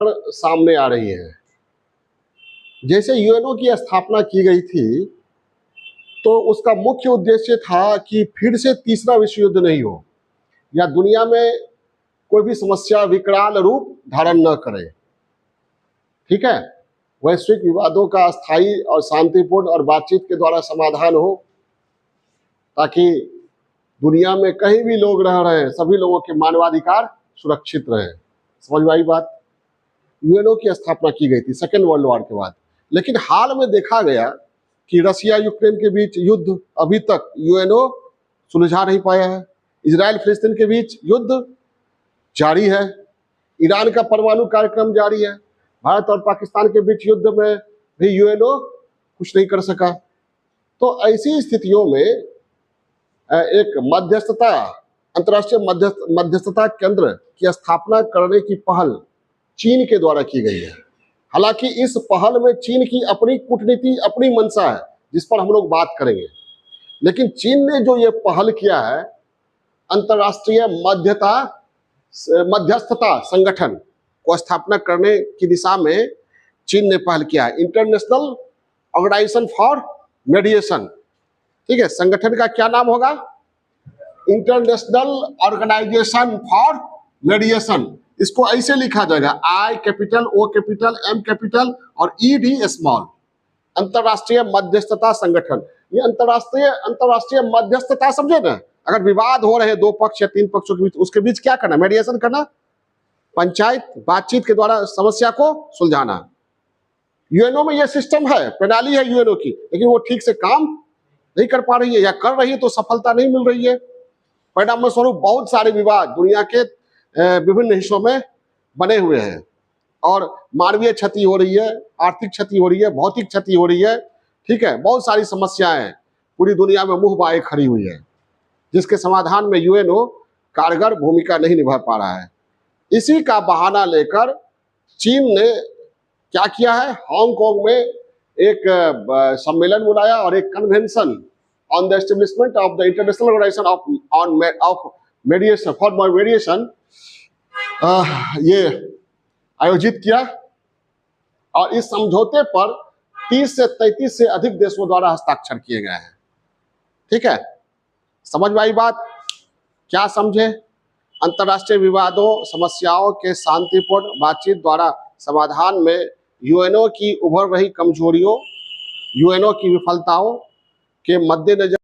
सामने आ रही है। जैसे यूएनओ की स्थापना की गई थी तो उसका मुख्य उद्देश्य था कि फिर से तीसरा विश्व युद्ध नहीं हो या दुनिया में कोई भी समस्या विकराल रूप धारण न करे। ठीक है, वैश्विक विवादों का स्थायी और शांतिपूर्ण और बातचीत के द्वारा समाधान हो, ताकि दुनिया में कहीं भी लोग रह रहे हैं सभी लोगों के मानवाधिकार सुरक्षित रहे। समझ में आई बात? यूएनओ की स्थापना की गई थी सेकेंड वर्ल्ड वॉर के बाद, लेकिन हाल में देखा गया कि रशिया यूक्रेन के बीच युद्ध अभी तक यूएनओ सुलझा नहीं पाया है। इजराइल फिलिस्तीन के बीच युद्ध जारी है। ईरान का परमाणु कार्यक्रम जारी है। भारत और पाकिस्तान के बीच युद्ध में भी यूएनओ कुछ नहीं कर सका। तो ऐसी स्थितियों में एक मध्यस्थता अंतर्राष्ट्रीय मध्यस्थता केंद्र की स्थापना करने की पहल चीन के द्वारा की गई है। हालांकि इस पहल में चीन की अपनी कूटनीति, अपनी मंशा है, जिस पर हम लोग बात करेंगे। लेकिन चीन ने जो ये पहल किया है, अंतर्राष्ट्रीय मध्यस्थता संगठन को स्थापना करने की दिशा में चीन ने पहल किया है। International organisation for mediation. ठीक है, संगठन का क्या नाम होगा? International organisation for mediation. इसको ऐसे लिखा जाएगा, I capital, O capital, M capital और ई डी स्मॉल। अंतरराष्ट्रीय मध्यस्थता संगठन। ये अंतरराष्ट्रीय मध्यस्थता समझे ना? अगर विवाद हो रहे दो पक्ष या तीन पक्षों के बीच, उसके बीच क्या करना? मेडिएशन करना, पंचायत बातचीत के द्वारा समस्या को सुलझाना। यूएनओ में यह सिस्टम है, प्रणाली है यूएनओ की, लेकिन वो ठीक से काम नहीं कर पा रही है, या कर रही है तो सफलता नहीं मिल रही है। परिणाम स्वरूप बहुत सारे विवाद दुनिया के विभिन्न हिस्सों में बने हुए हैं और मानवीय क्षति हो रही है, आर्थिक क्षति हो रही है, भौतिक क्षति हो रही है। ठीक है, बहुत सारी समस्याएं पूरी दुनिया में मुंह बाए खड़ी हुई है, जिसके समाधान में यूएनओ कारगर भूमिका नहीं निभा पा रहा है। इसी का बहाना लेकर चीन ने क्या किया है, हांगकांग में एक सम्मेलन बुलाया और एक convention on the establishment of the international organisation of mediation for mediation ये आयोजित किया और इस समझौते पर 30 से 33 से अधिक देशों द्वारा हस्ताक्षर किए गए हैं। ठीक है, समझ में आई बात? क्या समझे? अंतर्राष्ट्रीय विवादों, समस्याओं के शांतिपूर्ण बातचीत द्वारा समाधान में यूएनओ की उभर रही कमजोरियों, यूएनओ की विफलताओं के मद्देनजर